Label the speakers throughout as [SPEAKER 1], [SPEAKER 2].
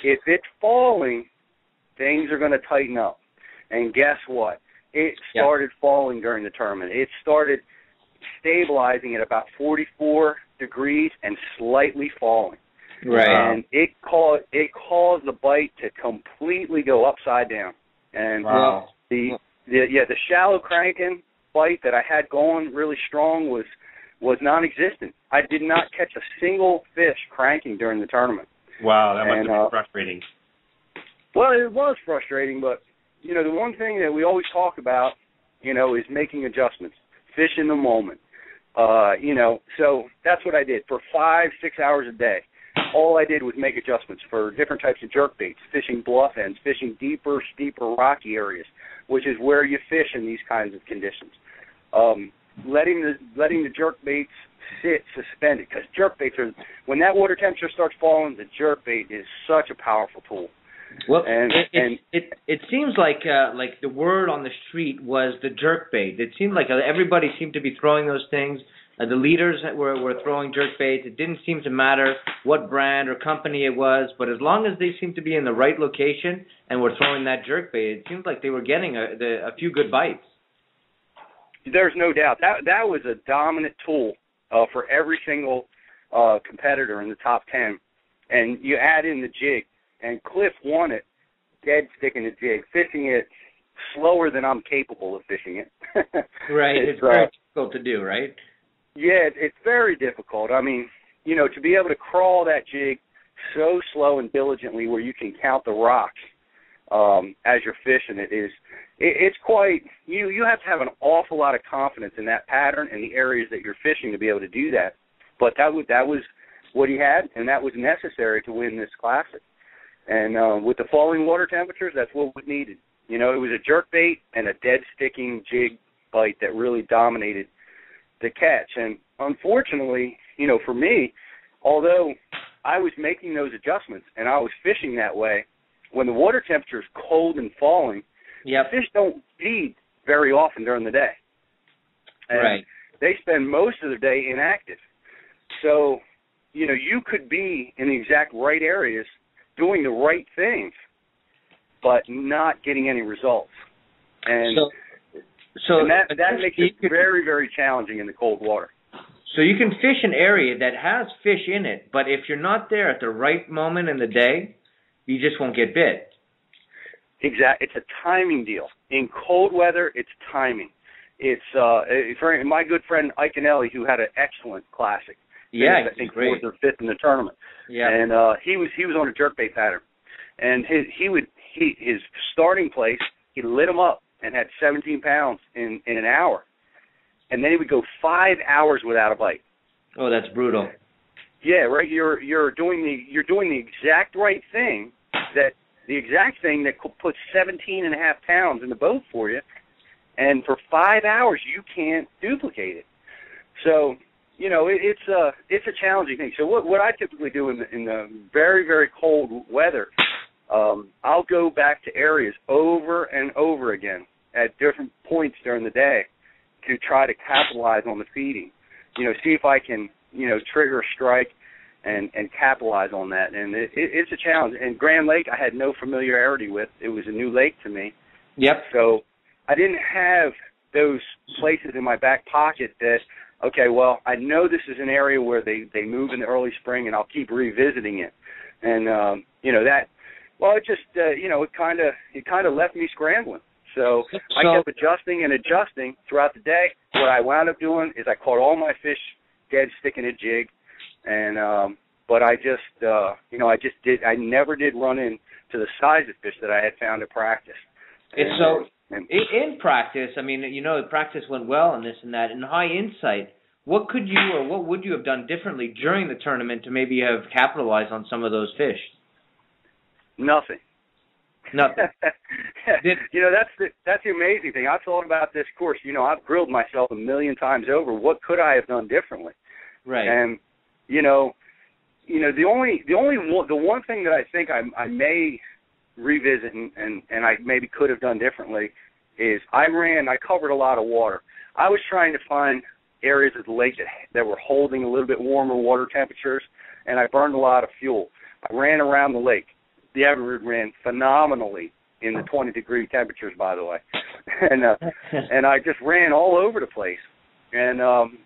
[SPEAKER 1] if it's falling, things are going to tighten up. And guess what? It started falling during the tournament. It started stabilizing at about 44 degrees and slightly falling.
[SPEAKER 2] Right.
[SPEAKER 1] And it caused the bite to completely go upside down. And the shallow cranking bite that I had going really strong was non-existent. I did not catch a single fish cranking during the tournament.
[SPEAKER 3] Wow, that must have been frustrating.
[SPEAKER 1] Well, it was frustrating, but, the one thing that we always talk about, is making adjustments, fish in the moment. So that's what I did for 5-6 hours a day. All I did was make adjustments for different types of jerkbaits, fishing bluff ends, fishing deeper, steeper, rocky areas, which is where you fish in these kinds of conditions. Letting the jerkbaits sit suspended, because jerkbaits are, when that water temperature starts falling, the jerkbait is such a powerful tool.
[SPEAKER 2] Well, it seems like the word on the street was the jerkbait. It seemed like everybody seemed to be throwing those things. The leaders were throwing jerkbaits. It didn't seem to matter what brand or company it was, but as long as they seemed to be in the right location and were throwing that jerkbait, it seemed like they were getting a few good bites.
[SPEAKER 1] There's no doubt. That was a dominant tool for every single competitor in the top 10. And you add in the jig, and Cliff won it, dead sticking the jig, fishing it slower than I'm capable of fishing it.
[SPEAKER 2] Right. It's very difficult to do, right?
[SPEAKER 1] Yeah, it's very difficult. I mean, to be able to crawl that jig so slow and diligently where you can count the rocks as you're fishing it's quite, you have to have an awful lot of confidence in that pattern and the areas that you're fishing to be able to do that. But that was what he had, and that was necessary to win this classic. And with the falling water temperatures, that's what was needed. It was a jerkbait and a dead sticking jig bite that really dominated the catch. And unfortunately, for me, although I was making those adjustments and I was fishing that way, when the water temperature is cold and falling, fish don't feed very often during the day. And they spend most of the day inactive. So, you could be in the exact right areas doing the right things, but not getting any results. And and that makes it very, very challenging in the cold water.
[SPEAKER 2] So you can fish an area that has fish in it, but if you're not there at the right moment in the day, you just won't get bit.
[SPEAKER 1] Exactly. It's a timing deal. In cold weather, it's timing. It's my good friend Ike Anelli, who had an excellent classic.
[SPEAKER 2] Yeah,
[SPEAKER 1] I think
[SPEAKER 2] great.
[SPEAKER 1] 4th or 5th in the tournament. Yeah. And he was on a jerkbait pattern, and his starting place, he lit him up and had 17 pounds in an hour, and then he would go 5 hours without a bite.
[SPEAKER 2] Oh, that's brutal.
[SPEAKER 1] Yeah, right. You're doing the exact right thing, that puts 17 and a half pounds in the boat for you, and for 5 hours you can't duplicate it. So it's a challenging thing. So what I typically do in the very, very cold weather, I'll go back to areas over and over again at different points during the day to try to capitalize on the feeding. See if I can, trigger a strike and capitalize on that. And it's a challenge. And Grand Lake, I had no familiarity with. It was a new lake to me.
[SPEAKER 2] Yep.
[SPEAKER 1] So I didn't have those places in my back pocket that, okay, well, I know this is an area where they move in the early spring, and I'll keep revisiting it. And, it kind of left me scrambling. So I kept adjusting throughout the day. What I wound up doing is I caught all my fish dead sticking a jig, and but I never did run into the size of fish that I had found at practice.
[SPEAKER 2] In practice, practice went well and this and that. In high insight, what would you have done differently during the tournament to maybe have capitalized on some of those fish?
[SPEAKER 1] Nothing.
[SPEAKER 2] That's
[SPEAKER 1] the amazing thing. I've thought about this course. I've grilled myself a million times over. What could I have done differently?
[SPEAKER 2] Right.
[SPEAKER 1] And the one thing that I think I may revisit and I maybe could have done differently is I covered a lot of water. I was trying to find areas of the lake that were holding a little bit warmer water temperatures, and I burned a lot of fuel. I ran around the lake the Everroot ran phenomenally in the 20-degree temperatures, by the way. And I just ran all over the place and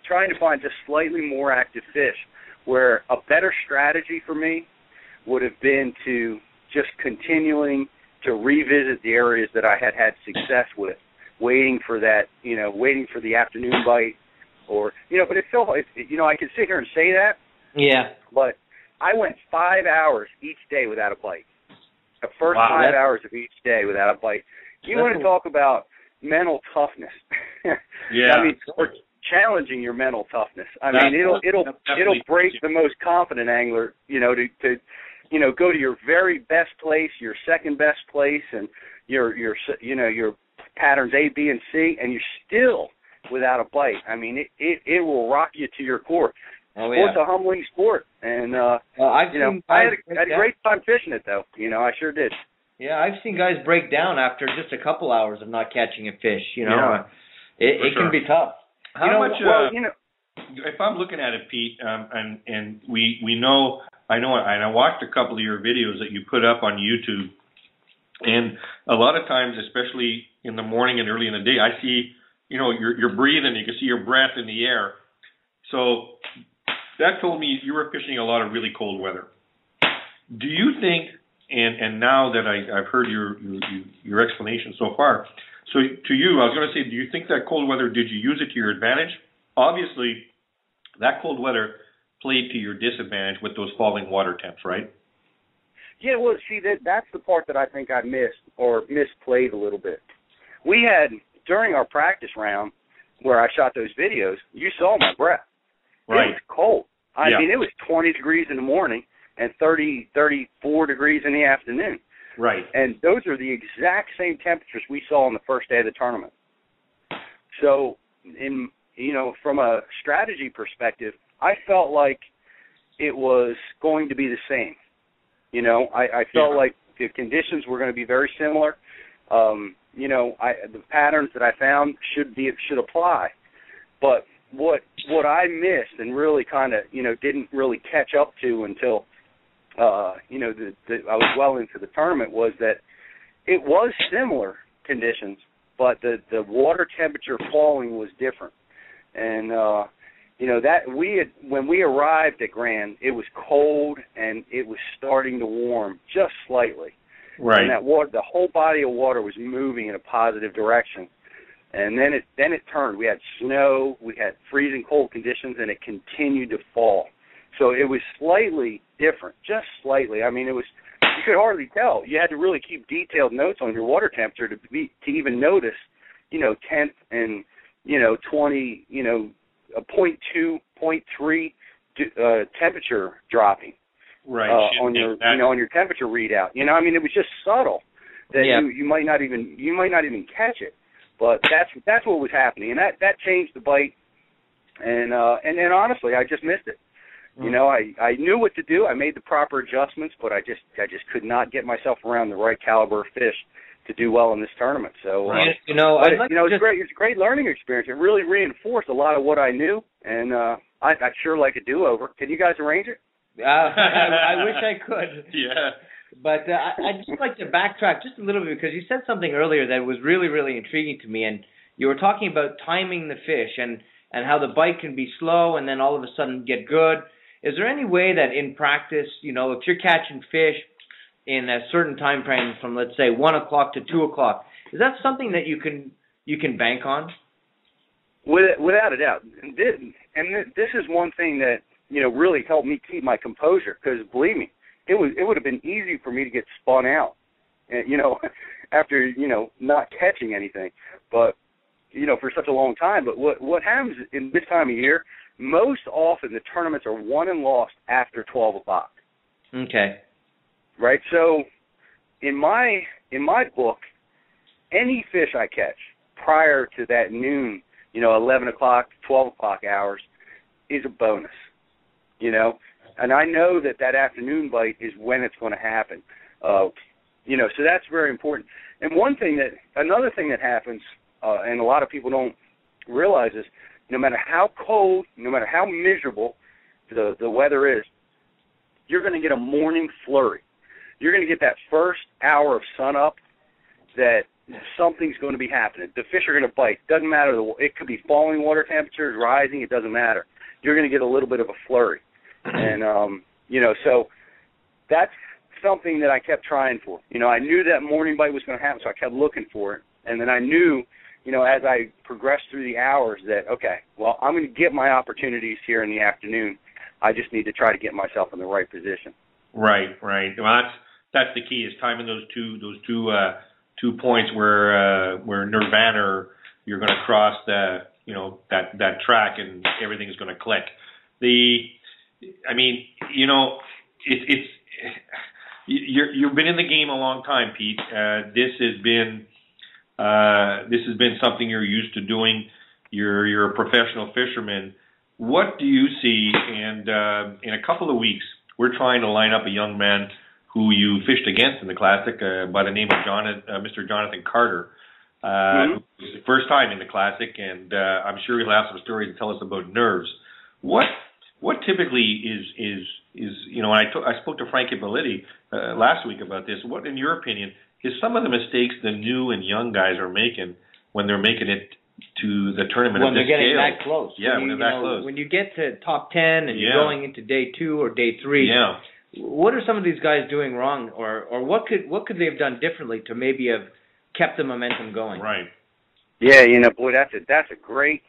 [SPEAKER 1] trying to find just slightly more active fish, where a better strategy for me would have been to just continuing to revisit the areas that I had had success with, waiting for that, waiting for the afternoon bite, or, but it felt, I can sit here and say that.
[SPEAKER 2] Yeah.
[SPEAKER 1] But I went 5 hours each day without a bite. The first 5 hours of each day without a bite. You want to talk about mental toughness?
[SPEAKER 3] Yeah.
[SPEAKER 1] I mean, or challenging your mental toughness. I mean, it'll break the most confident angler, to go to your very best place, your second best place, and your patterns A, B, and C, and you're still without a bite. I mean, it will rock you to your core.
[SPEAKER 2] Oh,
[SPEAKER 1] Sport's a humbling sport, and I had a great time fishing it, though. I sure did.
[SPEAKER 2] Yeah, I've seen guys break down after just a couple hours of not catching a fish. It can be tough.
[SPEAKER 3] How much? If I'm looking at it, Pete, and we know, and I watched a couple of your videos that you put up on YouTube, and a lot of times, especially in the morning and early in the day, I see, you're breathing, you can see your breath in the air. So that told me you were fishing a lot of really cold weather. Do you think, and now that I've heard your explanation so far, so to you, I was going to say, do you think that cold weather, did you use it to your advantage? Obviously, that cold weather played to your disadvantage with those falling water temps, right?
[SPEAKER 1] Yeah, well, see, that's the part that I think I missed or misplayed a little bit. We had, during our practice round where I shot those videos, you saw my breath.
[SPEAKER 3] Right.
[SPEAKER 1] It was cold. I mean, it was 20 degrees in the morning and 34 degrees in the afternoon.
[SPEAKER 3] Right.
[SPEAKER 1] And those are the exact same temperatures we saw on the first day of the tournament. So, from a strategy perspective, I felt like it was going to be the same. I felt like the conditions were going to be very similar. The patterns that I found should apply. But what I missed and really kind of, didn't really catch up to until, I was well into the tournament, was that it was similar conditions, but the water temperature falling was different. And, when we arrived at Grand, it was cold and it was starting to warm just slightly.
[SPEAKER 3] Right.
[SPEAKER 1] And the whole body of water was moving in a positive direction. And then it turned. We had snow, we had freezing cold conditions, and it continued to fall. So it was slightly different, just slightly. I mean, you could hardly tell. You had to really keep detailed notes on your water temperature to even notice, tenth and 20, 0.2, 0.3 temperature dropping.
[SPEAKER 3] Right.
[SPEAKER 1] On your temperature readout. It was just subtle that you might not even catch it. But that's what was happening, and that changed the bite, and then honestly, I just missed it. I knew what to do. I made the proper adjustments, but I just could not get myself around the right caliber of fish to do well in this tournament. So it's great. It's a great learning experience. It really reinforced a lot of what I knew, and I'd sure like a do-over. Can you guys arrange it?
[SPEAKER 2] I wish I could.
[SPEAKER 3] Yeah.
[SPEAKER 2] But I'd just like to backtrack just a little bit, because you said something earlier that was really, really intriguing to me. And you were talking about timing the fish and how the bite can be slow and then all of a sudden get good. Is there any way that in practice, if you're catching fish in a certain time frame from, let's say, 1 o'clock to 2 o'clock, is that something that you can bank on?
[SPEAKER 1] Without a doubt. And this is one thing that, really helped me keep my composure, because believe me, it would have been easy for me to get spun out, after, not catching anything, but, for such a long time. But what happens in this time of year, most often the tournaments are won and lost after 12 o'clock.
[SPEAKER 2] Okay.
[SPEAKER 1] Right? So in my book, any fish I catch prior to that noon, 11 o'clock, 12 o'clock hours is a bonus, And I know that afternoon bite is when it's going to happen. So that's very important. And another thing that happens, and a lot of people don't realize is, no matter how cold, no matter how miserable the weather is, you're going to get a morning flurry. you're going to get that first hour of sun up that something's going to be happening. The fish are going to bite. Doesn't matter. It could be falling water temperatures, rising. It doesn't matter. You're going to get a little bit of a flurry. And, so that's something that I kept trying for. I knew that morning bite was going to happen, so I kept looking for it. And then I knew, as I progressed through the hours that, okay, well, I'm going to get my opportunities here in the afternoon. I just need to try to get myself in the right position. Right.
[SPEAKER 3] Well, that's the key, is timing those two points where nirvana, you're going to cross that track and everything's going to click. You've been in the game a long time, Pete. This has been something you're used to doing. You're a professional fisherman. What do you see? And in a couple of weeks, we're trying to line up a young man who you fished against in the Classic by the name of Mr. Jonathan Carter. It was the first time in the Classic, and I'm sure he'll have some stories to tell us about nerves. What typically is I spoke to Frankie Bellitti last week about this. What, in your opinion, is some of the mistakes the new and young guys are making when they're making it to the tournament?
[SPEAKER 2] When they're getting that close.
[SPEAKER 3] Yeah, when they're that close.
[SPEAKER 2] When you get to top 10 and you're going into day 2 or day 3.
[SPEAKER 3] Yeah.
[SPEAKER 2] What are some of these guys doing wrong, or what could they have done differently to maybe have kept the momentum going?
[SPEAKER 3] Right.
[SPEAKER 1] Yeah, boy, that's a great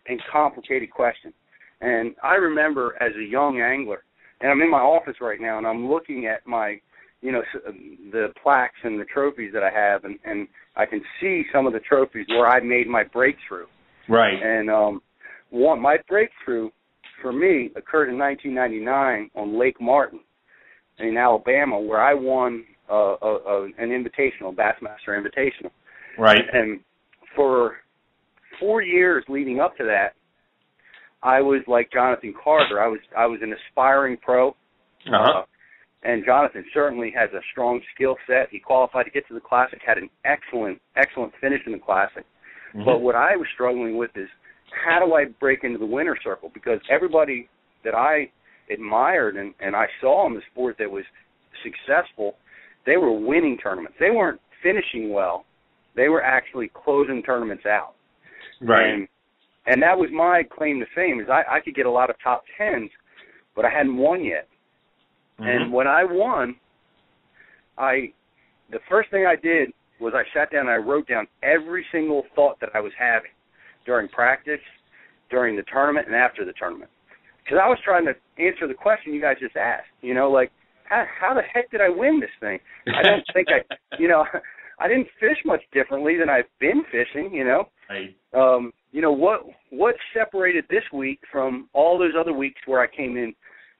[SPEAKER 1] and complicated question. And I remember as a young angler, and I'm in my office right now, and I'm looking at my, the plaques and the trophies that I have, and I can see some of the trophies where I made my breakthrough.
[SPEAKER 3] Right.
[SPEAKER 1] And my breakthrough for me occurred in 1999 on Lake Martin in Alabama, where I won an invitational, Bassmaster Invitational.
[SPEAKER 3] Right.
[SPEAKER 1] And for 4 years leading up to that, I was like Jonathan Carter. I was an aspiring pro, and Jonathan certainly has a strong skill set. He qualified to get to the Classic, had an excellent finish in the Classic. Mm-hmm. But what I was struggling with is, how do I break into the winner's circle? Because everybody that I admired and I saw in the sport that was successful, they were winning tournaments. They weren't finishing well. They were actually closing tournaments out.
[SPEAKER 3] Right.
[SPEAKER 1] And that was my claim to fame, is I could get a lot of top 10s, but I hadn't won yet. Mm-hmm. And when I won, the first thing I did was I sat down and I wrote down every single thought that I was having during practice, during the tournament, and after the tournament. Because I was trying to answer the question you guys just asked, how the heck did I win this thing? I don't think I didn't fish much differently than I've been fishing,
[SPEAKER 3] Right.
[SPEAKER 1] What separated this week from all those other weeks where I came in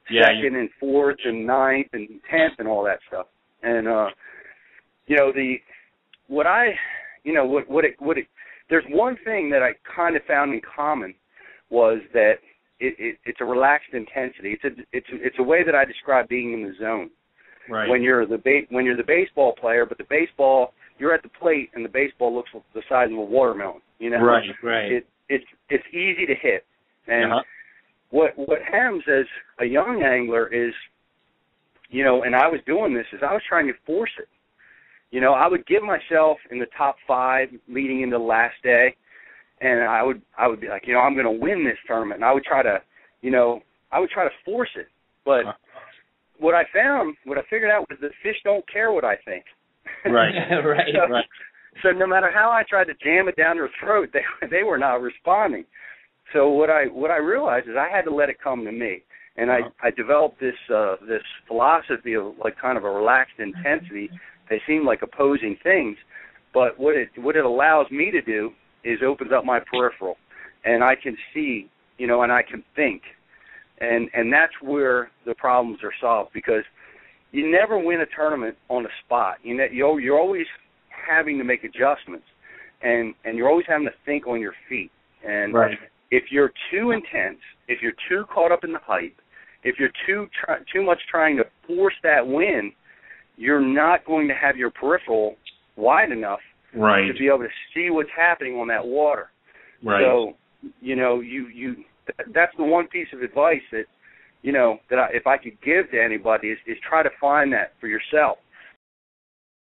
[SPEAKER 1] second and fourth and ninth and 10th and all that stuff. And there's one thing that I kind of found in common was that it's a relaxed intensity. It's a way that I describe being in the zone.
[SPEAKER 3] Right.
[SPEAKER 1] When you're the baseball player, but the baseball, you're at the plate and the baseball looks the size of a watermelon.
[SPEAKER 3] Right.
[SPEAKER 1] It's easy to hit. And what happens as a young angler is, and I was doing this, is I was trying to force it. I would give myself in the top 5 leading into the last day, and I would be like, I'm going to win this tournament, and I would try to force it. But what I figured out was that fish don't care what I think.
[SPEAKER 3] Right.
[SPEAKER 2] Right.
[SPEAKER 1] So no matter how I tried to jam it down their throat, they were not responding. So what I realized is I had to let it come to me, and I developed this philosophy of like kind of a relaxed intensity. They seem like opposing things, but what it allows me to do is opens up my peripheral, and I can see, and I can think, and that's where the problems are solved, because you never win a tournament on the spot. You're always having to make adjustments, and you're always having to think on your feet. And if you're too intense, if you're too caught up in the hype, if you're too much trying to force that win, you're not going to have your peripheral wide enough to be able to see what's happening on that water.
[SPEAKER 3] Right.
[SPEAKER 1] So, that's the one piece of advice that, if I could give to anybody is try to find that for yourself.